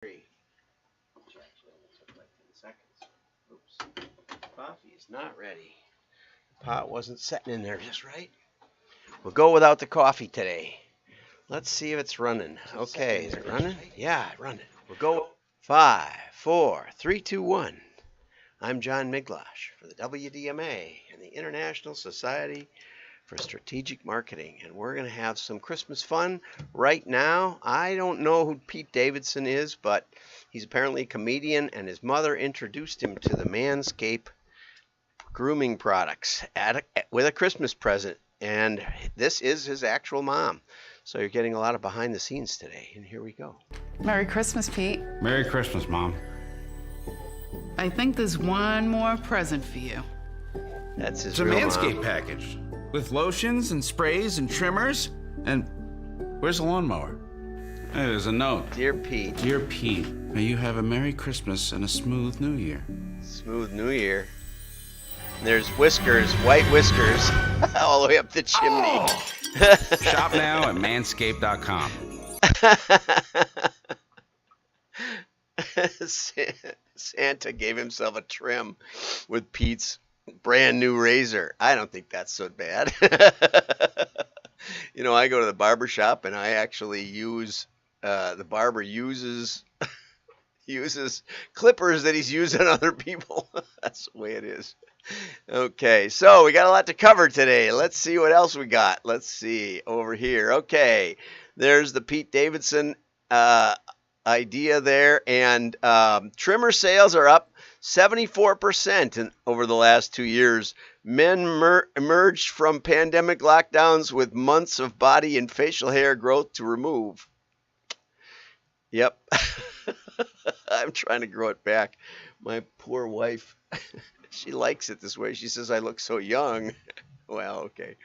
Actually, only took like 10 seconds. Oops. Coffee is not ready. The pot wasn't setting in there just right. We'll go without the coffee today. Let's see if it's running. Okay, is it running? Yeah, running. We'll go 5, 4, 3, 2, 1. I'm John Miglosh for the WDMA and the International Society for Strategic Marketing, and we're going to have some Christmas fun right now. I don't know who Pete Davidson is, but he's apparently a comedian, and his mother introduced him to the Manscape grooming products with a Christmas present, and this is his actual mom. So you're getting a lot of behind the scenes today, and here we go. Merry Christmas, Pete. Merry Christmas, Mom. I think there's one more present for you. That's his It's a real Manscape mom. package with lotions and sprays and trimmers. And where's the lawnmower? Hey, there's a note. Dear Pete. Dear Pete, may you have a Merry Christmas and a smooth New Year. Smooth New Year. There's whiskers, white whiskers, all the way up the chimney. Shop now at manscape.com. Santa gave himself a trim with Pete's brand new razor. I don't think that's so bad. You know, I go to the barber shop and I actually use, the barber uses clippers that he's used on other people. That's the way it is. Okay, so we got a lot to cover today. Let's see what else we got. Let's see over here. Okay, there's the Pete Davidson idea there, and trimmer sales are up 74% over the last 2 years. Men emerged from pandemic lockdowns with months of body and facial hair growth to remove. Yep. I'm trying to grow it back. My poor wife, she likes it this way. She says I look so young. Well, okay.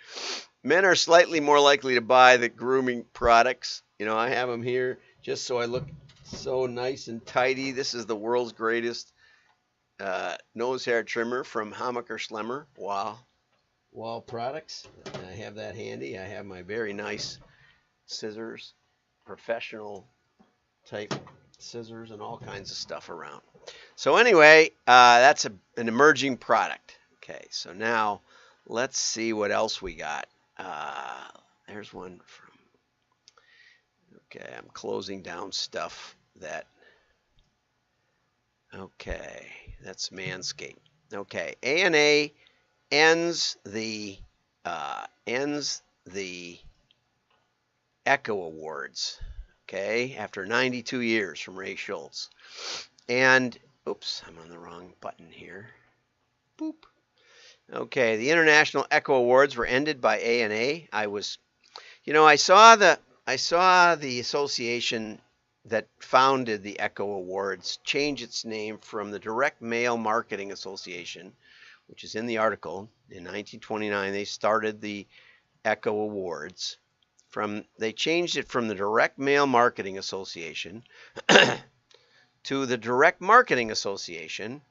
Men are slightly more likely to buy the grooming products. You know, I have them here just so I look so nice and tidy. This is the world's greatest nose hair trimmer from Hammacher Schlemmer Wall Products. I have that handy. I have my very nice scissors, professional type scissors, and all kinds of stuff around. So anyway, that's an emerging product. Okay, so now let's see what else we got. There's one from, okay, I'm closing down stuff that, okay, that's Manscaped. Okay, ANA ends the Echo Awards, okay, after 92 years from Ray Schultz. And, oops, I'm on the wrong button here. Boop. Okay, the International Echo Awards were ended by ANA. I saw the association that founded the Echo Awards change its name from the Direct Mail Marketing Association, which is in the article. In 1929, they started the Echo Awards. They changed it from the Direct Mail Marketing Association to the Direct Marketing Association,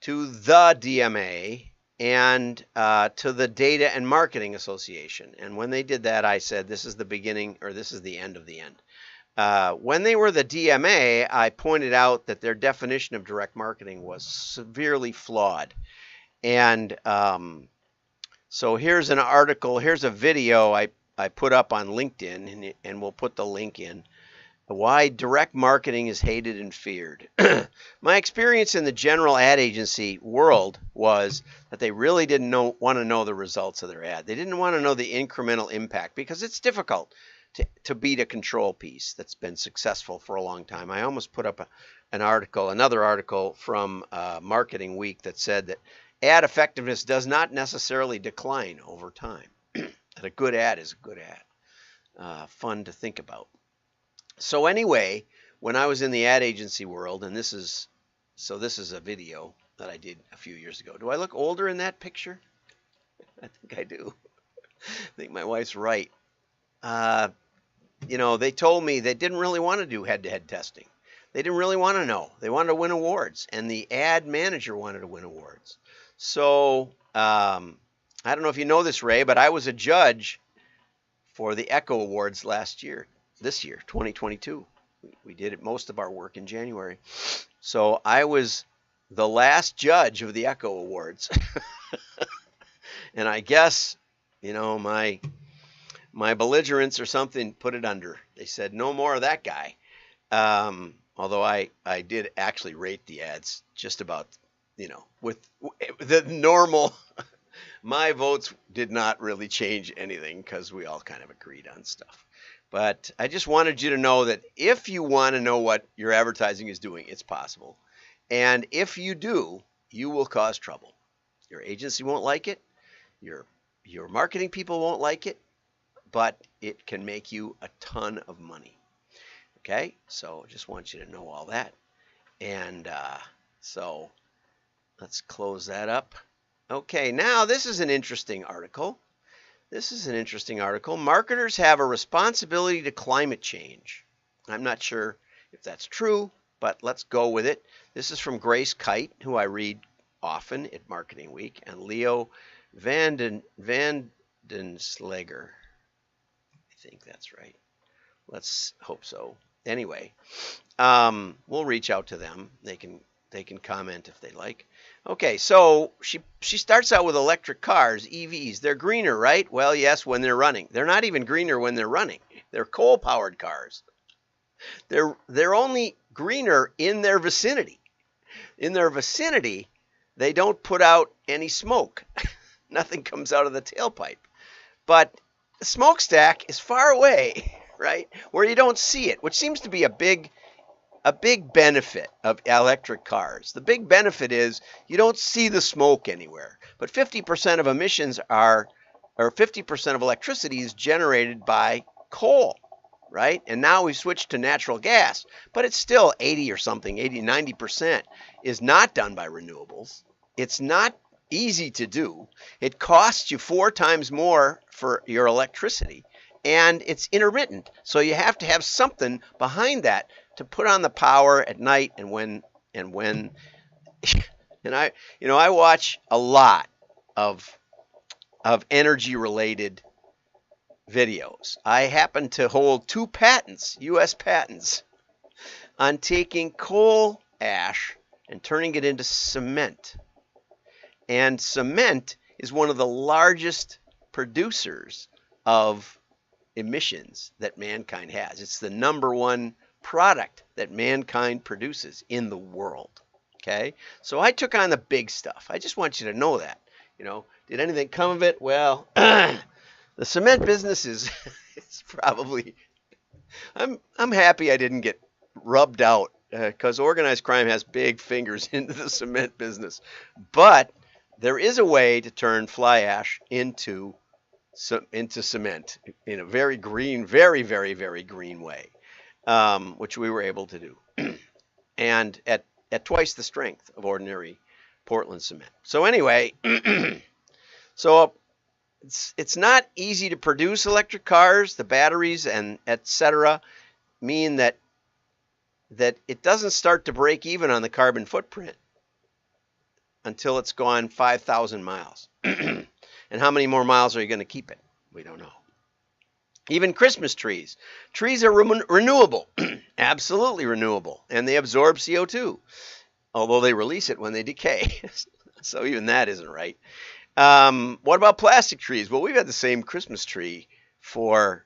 to the DMA, and to the Data and Marketing Association. And when they did that, I said, this is the beginning, or this is the end of the end. When they were the DMA, I pointed out that their definition of direct marketing was severely flawed. And so here's an article, here's a video I put up on LinkedIn, and we'll put the link in. Why direct marketing is hated and feared. My experience in the general ad agency world was that they really didn't want to know the results of their ad. They didn't want to know the incremental impact, because it's difficult to beat a control piece that's been successful for a long time. I almost put up another article from Marketing Week that said that ad effectiveness does not necessarily decline over time. That a good ad is a good ad. Fun to think about. So anyway, when I was in the ad agency world, and this is a video that I did a few years ago. Do I look older in that picture? I think I do. I think my wife's right. They told me they didn't really want to do head-to-head testing. They didn't really want to know. They wanted to win awards, and the ad manager wanted to win awards. So I don't know if you know this, Ray, but I was a judge for the Echo Awards this year, 2022. We did most of our work in January. So I was the last judge of the Echo Awards. And I guess, my belligerence or something put it under. They said, no more of that guy. Although I did actually rate the ads just about, with the normal. My votes did not really change anything because we all kind of agreed on stuff. But I just wanted you to know that if you want to know what your advertising is doing, it's possible. And if you do, you will cause trouble. Your agency won't like it. Your marketing people won't like it, but it can make you a ton of money. Okay, so I just want you to know all that. And so let's close that up. Okay, now this is an interesting article. Marketers have a responsibility to climate change. I'm not sure if that's true, but let's go with it. This is from Grace Kite, who I read often at Marketing Week, and Leo Vandensleger. I think that's right. Let's hope so. Anyway, we'll reach out to them. They can comment if they like. Okay, so she starts out with electric cars, EVs. They're greener, right? Well, yes, when they're running. They're not even greener when they're running. They're coal-powered cars. They're only greener in their vicinity. In their vicinity, they don't put out any smoke. Nothing comes out of the tailpipe. But the smokestack is far away, right, where you don't see it, which seems to be a big benefit of electric cars. The big benefit is you don't see the smoke anywhere. But 50% of emissions or 50% of electricity is generated by coal, right? And now we've switched to natural gas, but it's still 90% is not done by renewables. It's not easy to do. It costs you 4 times more for your electricity, and it's intermittent. So you have to have something behind that to put on the power at night and when and I watch a lot of energy related videos. I happen to hold 2 patents, US patents, on taking coal ash and turning it into cement. And cement is one of the largest producers of emissions that mankind has. It's the #1 product that mankind produces in the world. Okay, so I took on the big stuff. I just want you to know that. Did anything come of it? Well, the cement business is it's probably. I'm happy I didn't get rubbed out because organized crime has big fingers into the cement business. But there is a way to turn fly ash into cement in a very green, very, very, very green way. Which we were able to do, and at twice the strength of ordinary Portland cement. So anyway, so it's not easy to produce electric cars. The batteries and etc. mean that it doesn't start to break even on the carbon footprint until it's gone 5,000 miles. And how many more miles are you going to keep it? We don't know. Even Christmas trees. Trees are renewable, absolutely renewable, and they absorb CO2, although they release it when they decay. So even that isn't right. What about plastic trees? Well, we've had the same Christmas tree for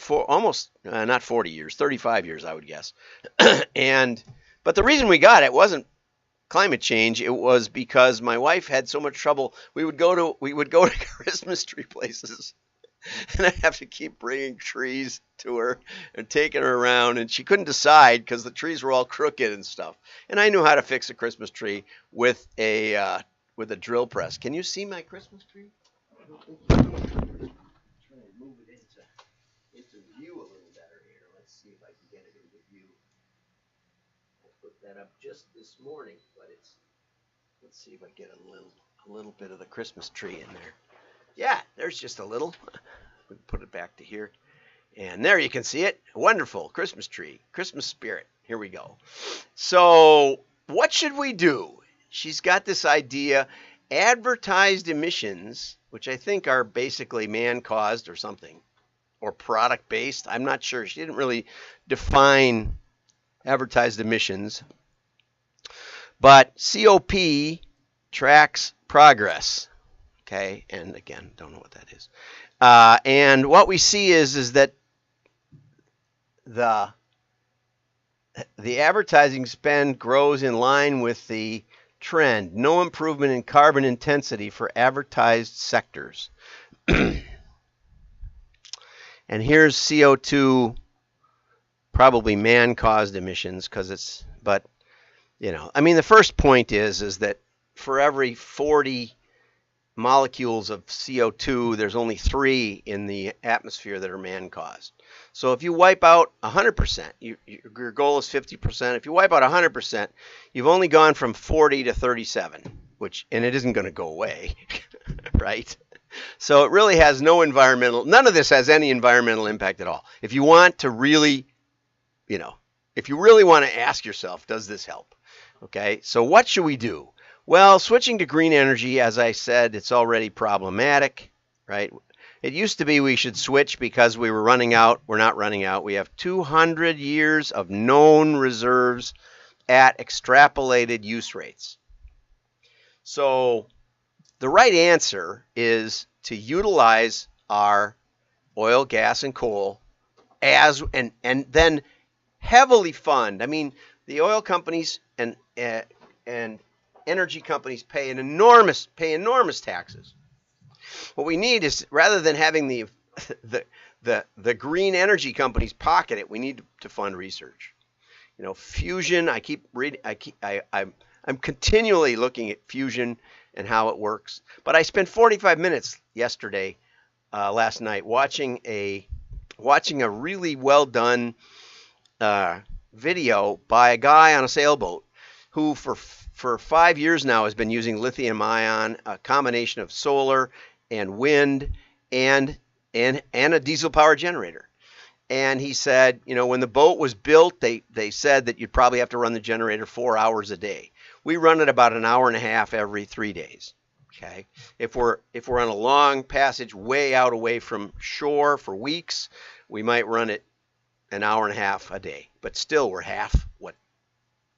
almost, not 40 years, 35 years, I would guess. But the reason we got it wasn't climate change. It was because my wife had so much trouble. We would go to Christmas tree places. And I have to keep bringing trees to her and taking her around. And she couldn't decide because the trees were all crooked and stuff. And I knew how to fix a Christmas tree with a drill press. Can you see my Christmas tree? Try to move it into view a little better here. Let's see if I can get it into view. I put that up just this morning, but let's see if I get a little bit of the Christmas tree in there. Yeah, there's just a little. We put it back to here. And there you can see it. Wonderful Christmas tree, Christmas spirit. Here we go. So what should we do? She's got this idea, advertised emissions, which I think are basically man-caused or something, or product-based. I'm not sure. She didn't really define advertised emissions. But COP tracks progress. Okay, and again, don't know what that is. And what we see is that the advertising spend grows in line with the trend. No improvement in carbon intensity for advertised sectors. And here's CO2, probably man-caused emissions, but I mean, the first point is that for every 40 molecules of CO2, there's only 3 in the atmosphere that are man-caused. So if you wipe out 100%, your goal is 50%. If you wipe out 100%, you've only gone from 40 to 37, and it isn't going to go away, right? So it really has none of this has any environmental impact at all. If you want to really, if you really want to ask yourself, does this help? Okay, so what should we do? Well, switching to green energy, as I said, it's already problematic, right? It used to be we should switch because we were running out. We're not running out. We have 200 years of known reserves at extrapolated use rates. So the right answer is to utilize our oil, gas, and coal and then heavily fund. I mean, the oil companies and energy companies pay enormous taxes. What we need is, rather than having the green energy companies pocket it, we need to fund research. Fusion. I'm continually looking at fusion and how it works. But I spent 45 minutes last night, watching a really well done video by a guy on a sailboat who for 5 years now has been using lithium ion, a combination of solar and wind and a diesel power generator. And he said, when the boat was built, they said that you'd probably have to run the generator 4 hours a day. We run it about an hour and a half every 3 days. Okay. If we're on a long passage way out away from shore for weeks, we might run it an hour and a half a day. But still, we're half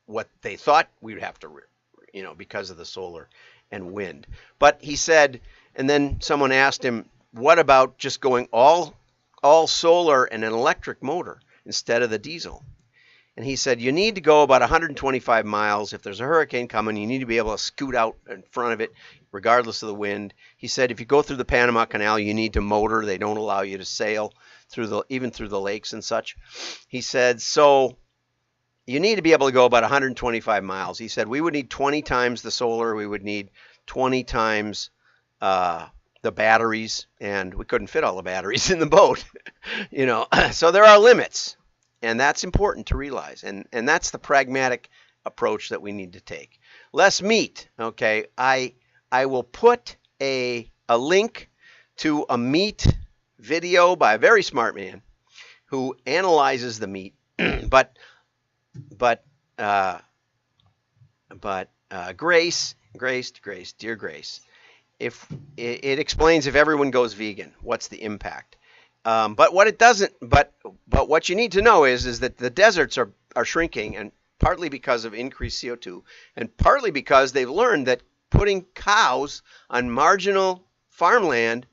what they thought we'd have to, because of the solar and wind. But he said, and then someone asked him, what about just going all solar and an electric motor instead of the diesel? And he said, you need to go about 125 miles. If there's a hurricane coming, you need to be able to scoot out in front of it, regardless of the wind. He said, if you go through the Panama Canal, you need to motor. They don't allow you to sail even through the lakes and such. He said, so you need to be able to go about 125 miles. He said, we would need 20 times the solar. We would need 20 times the batteries, and we couldn't fit all the batteries in the boat. So there are limits, and that's important to realize, and that's the pragmatic approach that we need to take. Less meat. Okay, I will put a link to a meat video by a very smart man who analyzes the meat, but Grace, dear Grace, if it explains if everyone goes vegan, what's the impact? But what it doesn't, but what you need to know is that the deserts are shrinking, and partly because of increased CO2, and partly because they've learned that putting cows on marginal farmland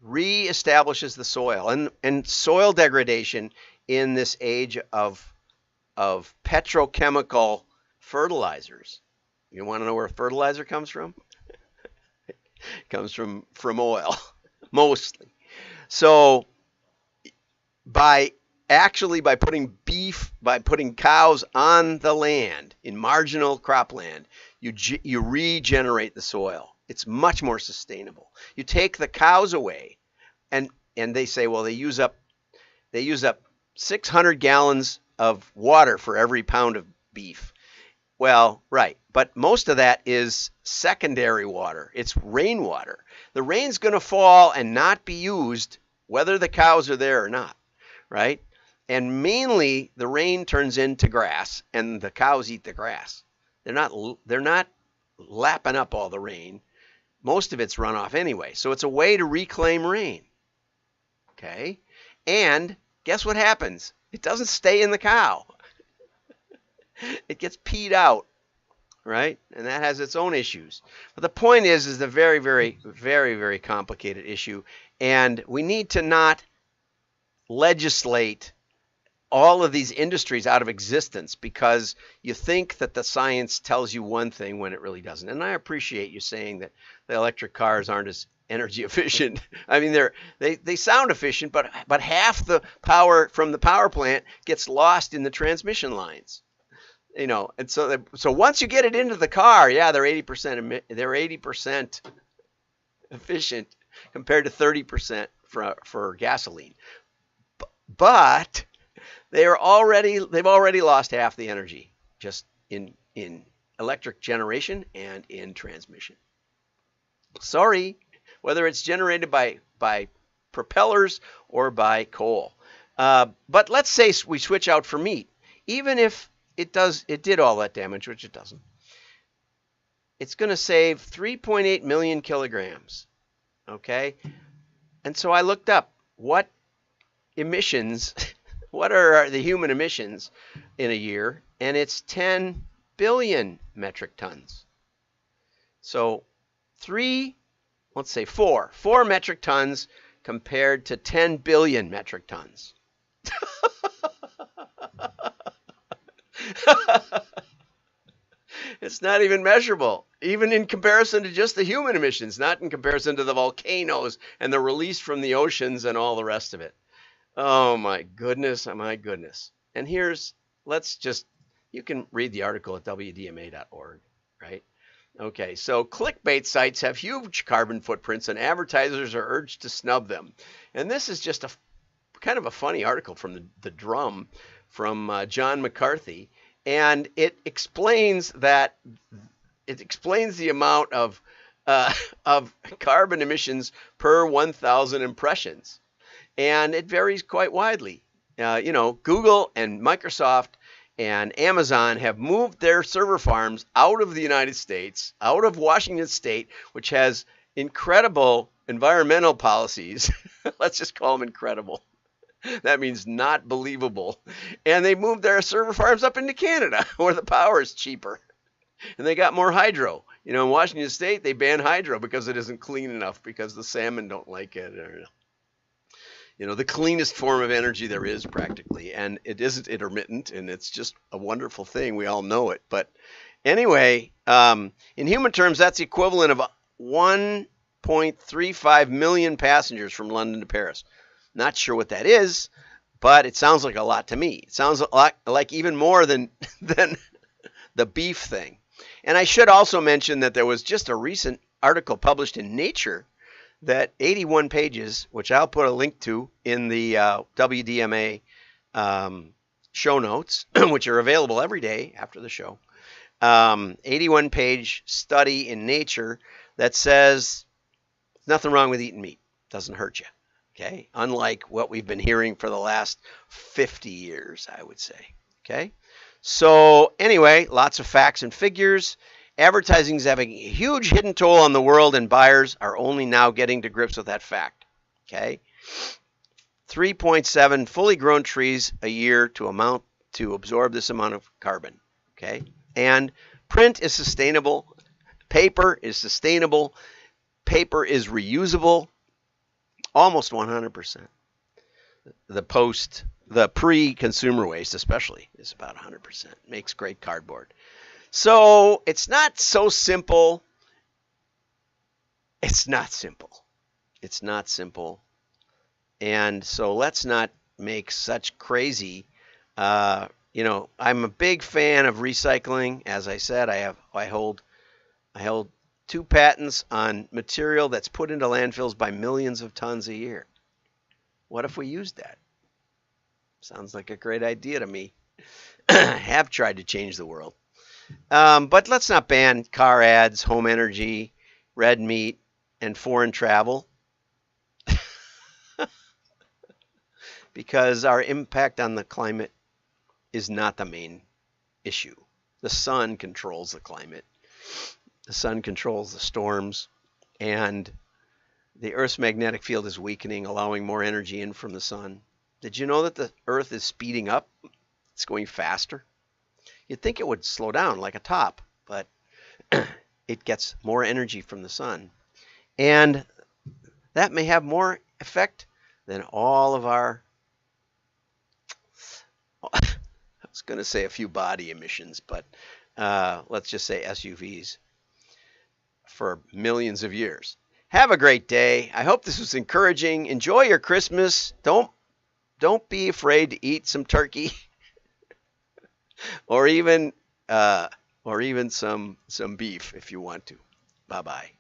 reestablishes the soil, and soil degradation in this age of petrochemical fertilizers. You want to know where fertilizer comes from? It comes from oil, mostly. So by putting cows on the land, in marginal cropland, you regenerate the soil. It's much more sustainable. You take the cows away, and they say, well, they use up 600 gallons of water for every pound of beef. Well, right, but most of that is secondary water. It's rainwater. The rain's going to fall and not be used whether the cows are there or not, right? And mainly the rain turns into grass, and the cows eat the grass. They're not lapping up all the rain. Most of it's runoff anyway. So it's a way to reclaim rain. Okay? And guess what happens? It doesn't stay in the cow. it gets peed out, right? And that has its own issues. But the point is a very, very, very, very complicated issue, and we need to not legislate all of these industries out of existence because you think that the science tells you one thing when it really doesn't. And I appreciate you saying that the electric cars aren't as energy efficient. I mean, they sound efficient, but half the power from the power plant gets lost in the transmission lines. And so once you get it into the car, yeah, they're 80% efficient compared to 30% for gasoline. But they've already lost half the energy just in electric generation and in transmission. Sorry, whether it's generated by propellers or by coal. But let's say we switch out for meat. Even if it did all that damage, which it doesn't, it's going to save 3.8 million kilograms. Okay? And so I looked up what emissions, what are the human emissions in a year, and it's 10 billion metric tons. So four metric tons compared to 10 billion metric tons. It's not even measurable, even in comparison to just the human emissions, not in comparison to the volcanoes and the release from the oceans and all the rest of it. Oh my goodness, my goodness. And you can read the article at wdma.org, right? Okay, so clickbait sites have huge carbon footprints and advertisers are urged to snub them. And this is just a kind of a funny article from the Drum from John McCarthy. And it explains the amount of carbon emissions per 1,000 impressions. And it varies quite widely. Google and Microsoft and Amazon have moved their server farms out of the United States, out of Washington State, which has incredible environmental policies. Let's just call them incredible. That means not believable. And they moved their server farms up into Canada, where the power is cheaper. And they got more hydro. In Washington State, they ban hydro because it isn't clean enough, because the salmon don't like it. The cleanest form of energy there is practically. And it isn't intermittent, and it's just a wonderful thing. We all know it. But anyway, in human terms, that's the equivalent of 1.35 million passengers from London to Paris. Not sure what that is, but it sounds like a lot to me. It sounds a lot like even more than the beef thing. And I should also mention that there was just a recent article published in Nature that 81 pages, which I'll put a link to in the WDMA show notes, which are available every day after the show. 81-page study in Nature that says nothing wrong with eating meat. Doesn't hurt you. Okay, unlike what we've been hearing for the last 50 years, I would say. Okay, so anyway, lots of facts and figures. Advertising is having a huge hidden toll on the world, and buyers are only now getting to grips with that fact. Okay, 3.7 fully grown trees a year to absorb this amount of carbon. Okay, and print is sustainable, paper is sustainable, paper is reusable. Almost 100%. The pre-consumer waste especially is about 100%. Makes great cardboard. So it's not so simple. It's not simple. And so let's not make such crazy, I'm a big fan of recycling. As I said, I hold 2 patents on material that's put into landfills by millions of tons a year. What if we used that? Sounds like a great idea to me. Have tried to change the world. But let's not ban car ads, home energy, red meat, and foreign travel. Because our impact on the climate is not the main issue. The sun controls the climate. The sun controls the storms, and the Earth's magnetic field is weakening, allowing more energy in from the sun. Did you know that the Earth is speeding up? It's going faster. You'd think it would slow down like a top, but it gets more energy from the sun. And that may have more effect than all of our, I was going to say a few body emissions, but let's just say SUVs for millions of years. Have a great day. I hope this was encouraging. Enjoy your Christmas. Don't be afraid to eat some turkey or even some beef if you want to. Bye-bye.